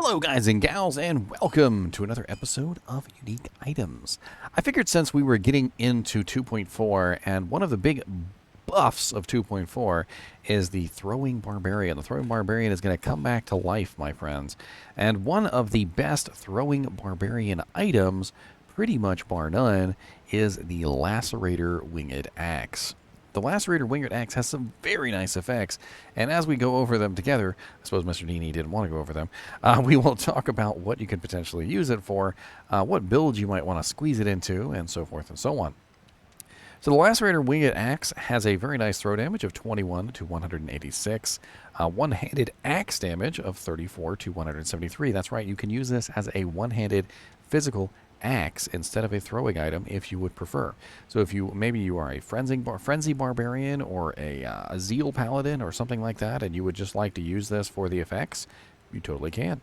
Hello guys and gals, and welcome to another episode of Unique Items. I figured since we were getting into 2.4, and one of the big buffs of 2.4 is the Throwing Barbarian. The Throwing Barbarian is going to come back to life, my friends. And one of the best Throwing Barbarian items, pretty much bar none, is the Lacerator Winged Axe. The Lacerator Winged Axe has some very nice effects, and as we go over them together, I suppose Mr. NiNi didn't want to go over them, we will talk about what you could potentially use it for, what builds you might want to squeeze it into, and so forth and so on. So the Lacerator Winged Axe has a very nice throw damage of 21 to 186, one-handed axe damage of 34 to 173. That's right, you can use this as a one-handed physical axe instead of a throwing item if you would prefer. So if you maybe you are a frenzy barbarian or a zeal paladin or something like that, and you would just like to use this for the effects, you totally can.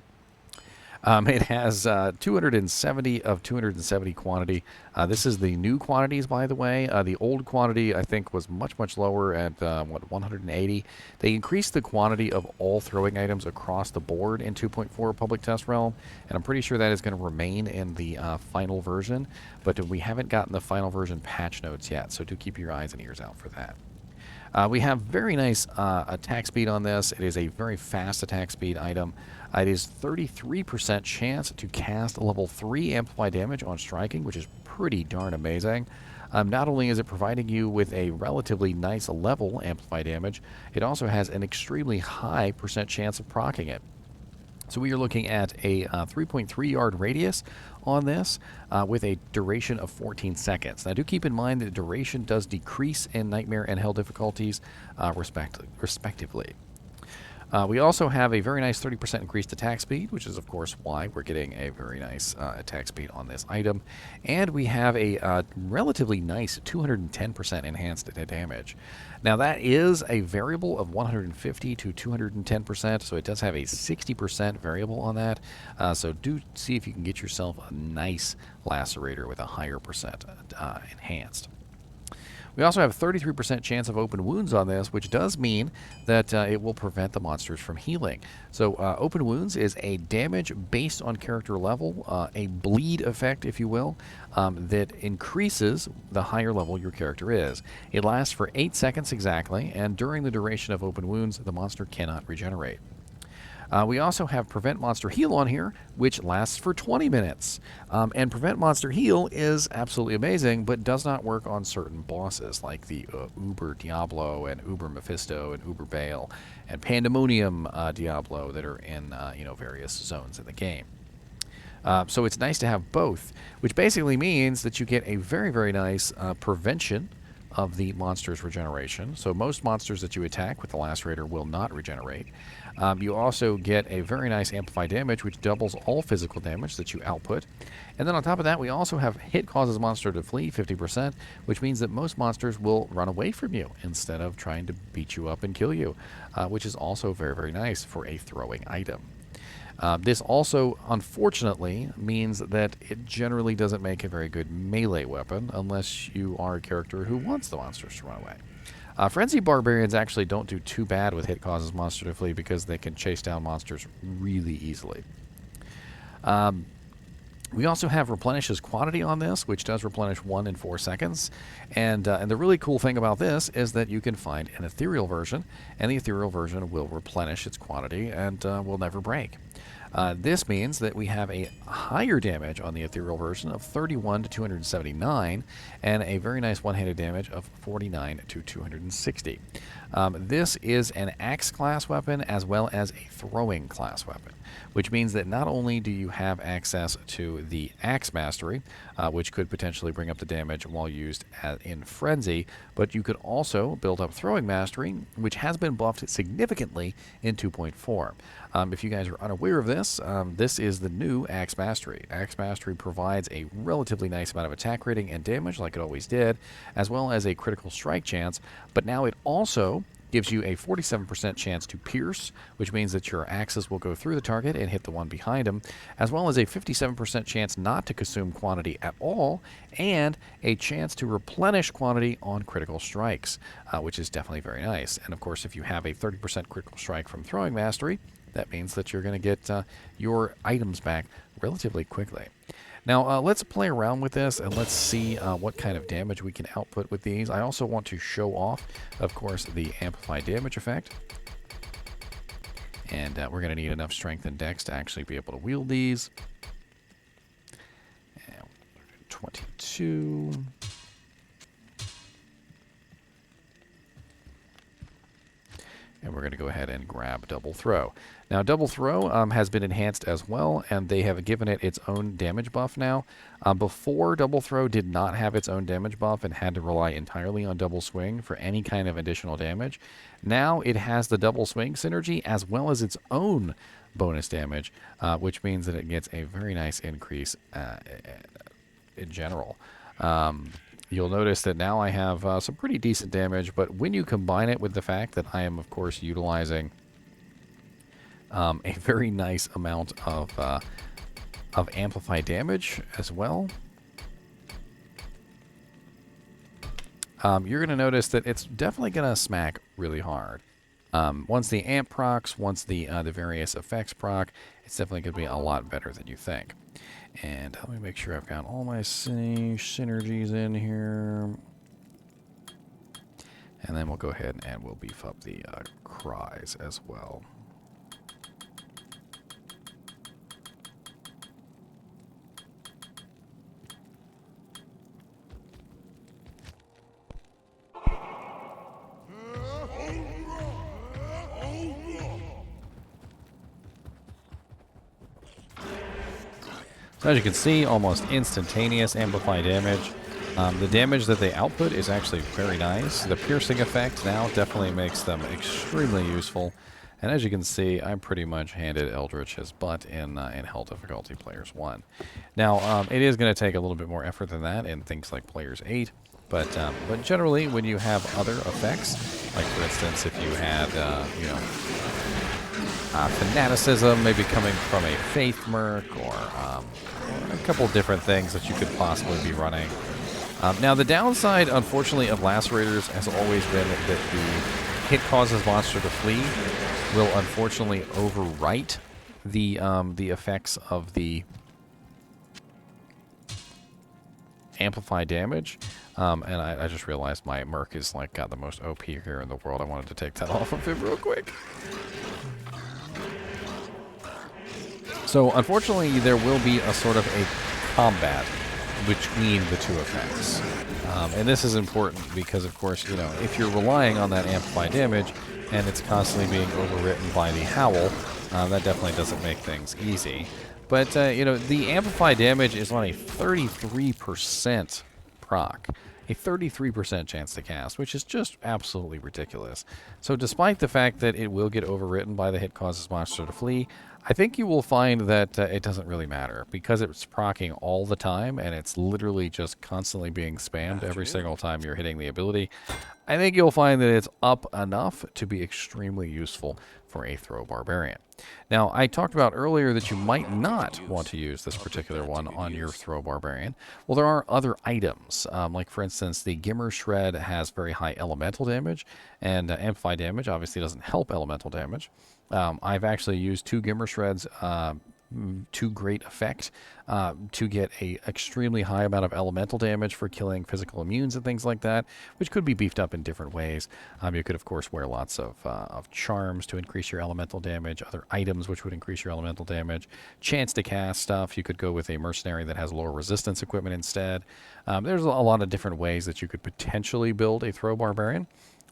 It has 270 of 270 quantity. This is the new quantities, by the way. The old quantity, I think, was much lower at, 180. They increased the quantity of all throwing items across the board in 2.4 Public Test Realm, and I'm pretty sure that is going to remain in the final version, but we haven't gotten the final version patch notes yet, so do keep your eyes and ears out for that. We have very nice attack speed on this. It is a very fast attack speed item. It is 33% chance to cast level 3 Amplify damage on striking, which is pretty darn amazing. Not only is it providing you with a relatively nice level Amplify damage, it also has an extremely high percent chance of proccing it. So we are looking at a 3.3 yard radius on this with a duration of 14 seconds. Now do keep in mind that the duration does decrease in Nightmare and Hell difficulties respectively. We also have a very nice 30% increased attack speed, which is of course why we're getting a very nice attack speed on this item. And we have a relatively nice 210% enhanced damage. Now that is a variable of 150 to 210%, so it does have a 60% variable on that. So do see if you can get yourself a nice Lacerator with a higher percent enhanced. We also have 33% chance of open wounds on this, which does mean that it will prevent the monsters from healing. So open wounds is a damage based on character level, a bleed effect, if you will, that increases the higher level your character is. It lasts for 8 seconds exactly, and during the duration of open wounds, the monster cannot regenerate. We also have Prevent Monster Heal on here, which lasts for 20 minutes. And Prevent Monster Heal is absolutely amazing, but does not work on certain bosses, like the Uber Diablo and Uber Mephisto and Uber Baal and Pandemonium Diablo that are in various zones in the game. So it's nice to have both, which basically means that you get a very nice prevention of the monster's regeneration. So most monsters that you attack with the Lacerator will not regenerate. You also get a very nice Amplify damage, which doubles all physical damage that you output. And then on top of that, we also have Hit Causes Monster to Flee, 50%, which means that most monsters will run away from you instead of trying to beat you up and kill you, which is also very nice for a throwing item. This also, unfortunately, means that it generally doesn't make a very good melee weapon unless you are a character who wants the monsters to run away. Frenzy Barbarians actually don't do too bad with Hit Causes Monster to Flee because they can chase down monsters really easily. We also have Replenishes Quantity on this, which does replenish 1 in 4 seconds. And the really cool thing about this is that you can find an ethereal version, and the ethereal version will replenish its quantity and will never break. This means that we have a higher damage on the ethereal version of 31 to 279, and a very nice one-handed damage of 49 to 260. This is an axe class weapon as well as a throwing class weapon, which means that not only do you have access to the axe mastery, which could potentially bring up the damage while used in frenzy, but you could also build up throwing mastery, which has been buffed significantly in 2.4. If you guys are unaware of this, this is the new Axe Mastery. Axe Mastery provides a relatively nice amount of attack rating and damage, like it always did, as well as a critical strike chance, but now it also gives you a 47% chance to pierce, which means that your axes will go through the target and hit the one behind him, as well as a 57% chance not to consume quantity at all, and a chance to replenish quantity on critical strikes, which is definitely very nice. And of course, if you have a 30% critical strike from Throwing Mastery, that means that you're going to get your items back relatively quickly. Now, let's play around with this and let's see what kind of damage we can output with these. I also want to show off, of course, the Amplify damage effect. And we're going to need enough strength and dex to actually be able to wield these. And 22. And we're going to go ahead and grab Double Throw. Now, Double Throw has been enhanced as well, and they have given it its own damage buff now. Before, Double Throw did not have its own damage buff and had to rely entirely on Double Swing for any kind of additional damage. Now it has the Double Swing synergy as well as its own bonus damage, which means that it gets a very nice increase in general. You'll notice that now I have some pretty decent damage, but when you combine it with the fact that I am, of course, utilizing a very nice amount of Amplify damage as well, you're going to notice that it's definitely going to smack really hard. Once the amp procs, once the various effects proc, it's definitely going to be a lot better than you think. And let me make sure I've got all my synergies in here. And then we'll go ahead and we'll beef up the cries as well. So as you can see, almost instantaneous Amplify damage. The damage that they output is actually very nice. The piercing effect now definitely makes them extremely useful. And as you can see, I pretty much handed Eldritch his butt in Hell Difficulty Players 1. Now, it is going to take a little bit more effort than that in things like Players 8. But generally, when you have other effects, like for instance, if you had, fanaticism, maybe coming from a Faith Merc, or a couple different things that you could possibly be running. Now, the downside, unfortunately, of Lacerators has always been that the hit causes monster to flee will unfortunately overwrite the effects of the Amplify damage. And I just realized my Merc is like got the most OP here in the world. I wanted to take that off of him real quick. So, unfortunately, there will be a sort of a combat between the two effects. And this is important because, of course, you know, if you're relying on that Amplify damage and it's constantly being overwritten by the Howl, that definitely doesn't make things easy. But, you know, the Amplify damage is on a 33% proc. A 33% chance to cast, which is just absolutely ridiculous. So despite the fact that it will get overwritten by the hit causes monster to flee, I think you will find that it doesn't really matter because it's proccing all the time and it's literally just constantly being spammed every single time you're hitting the ability. I think you'll find that it's up enough to be extremely useful for a throw barbarian. Now, I talked about earlier that you might not want to use this particular one on your throw barbarian. Well, there are other items, like for instance, the Gimmer Shred has very high elemental damage, and Amplify damage obviously doesn't help elemental damage. I've actually used 2 Gimmer Shreds to great effect to get a extremely high amount of elemental damage for killing physical immunes and things like that, which could be beefed up in different ways. You could, of course, wear lots of charms to increase your elemental damage, other items which would increase your elemental damage, chance to cast stuff. You could go with a mercenary that has lower resistance equipment instead. There's a lot of different ways that you could potentially build a throw barbarian.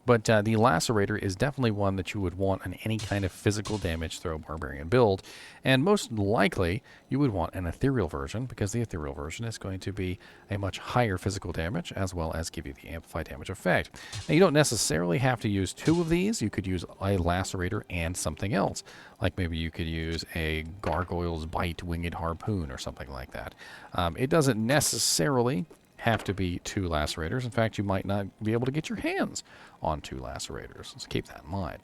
But the Lacerator is definitely one that you would want on any kind of physical damage throw barbarian build. And most likely, you would want an ethereal version, because the ethereal version is going to be a much higher physical damage, as well as give you the Amplify damage effect. Now, you don't necessarily have to use 2 of these. You could use a Lacerator and something else. Like maybe you could use a Gargoyle's Bite Winged Harpoon or something like that. It doesn't necessarily have to be 2 Lacerators. In fact, you might not be able to get your hands on 2 Lacerators. So keep that in mind.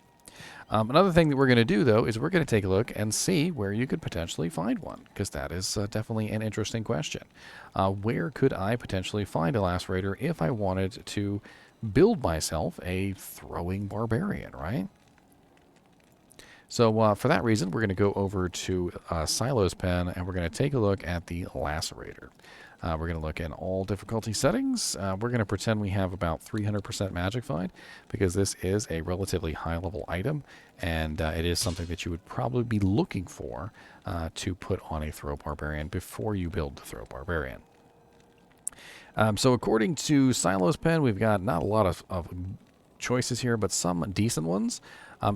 Another thing that we're going to do, though, is we're going to take a look and see where you could potentially find one, because that is definitely an interesting question. Where could I potentially find a Lacerator if I wanted to build myself a throwing barbarian, right? So for that reason, we're going to go over to Silo's pen, and we're going to take a look at the Lacerator. We're going to look at all difficulty settings. We're going to pretend we have about 300% Magic Find, because this is a relatively high-level item, and it is something that you would probably be looking for to put on a Throw Barbarian before you build the Throw Barbarian. So according to Silo's pen, we've got not a lot of choices here, but some decent ones.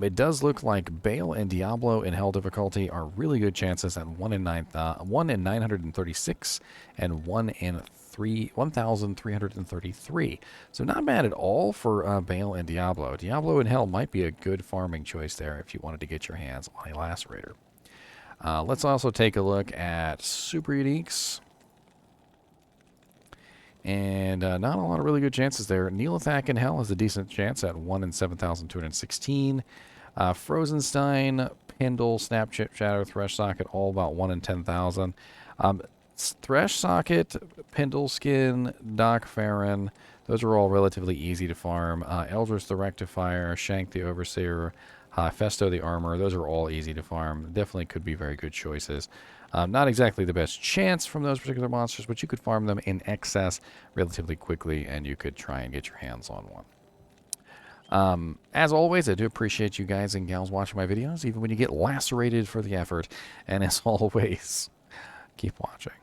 It does look like Bale and Diablo in Hell difficulty are really good chances at 1 in 936 and 1 in 1,333. So not bad at all for Bale and Diablo. Diablo in Hell might be a good farming choice there if you wanted to get your hands on a Lacerator. Let's also take a look at Super Uniques. And not a lot of really good chances there. Neelathak in Hell has a decent chance at 1 in 7,216. Frozenstein, Pendle, Snapchip, Shadow, Thresh Socket, all about 1 in 10,000. Thresh Socket, Pendle Skin, Doc Farron, those are all relatively easy to farm. Eldritch the Rectifier, Shank the Overseer, Festo the Armor, those are all easy to farm. Definitely could be very good choices. Not exactly the best chance from those particular monsters, but you could farm them in excess relatively quickly, and you could try and get your hands on one. As always, I do appreciate you guys and gals watching my videos, even when you get lacerated for the effort. And as always, keep watching.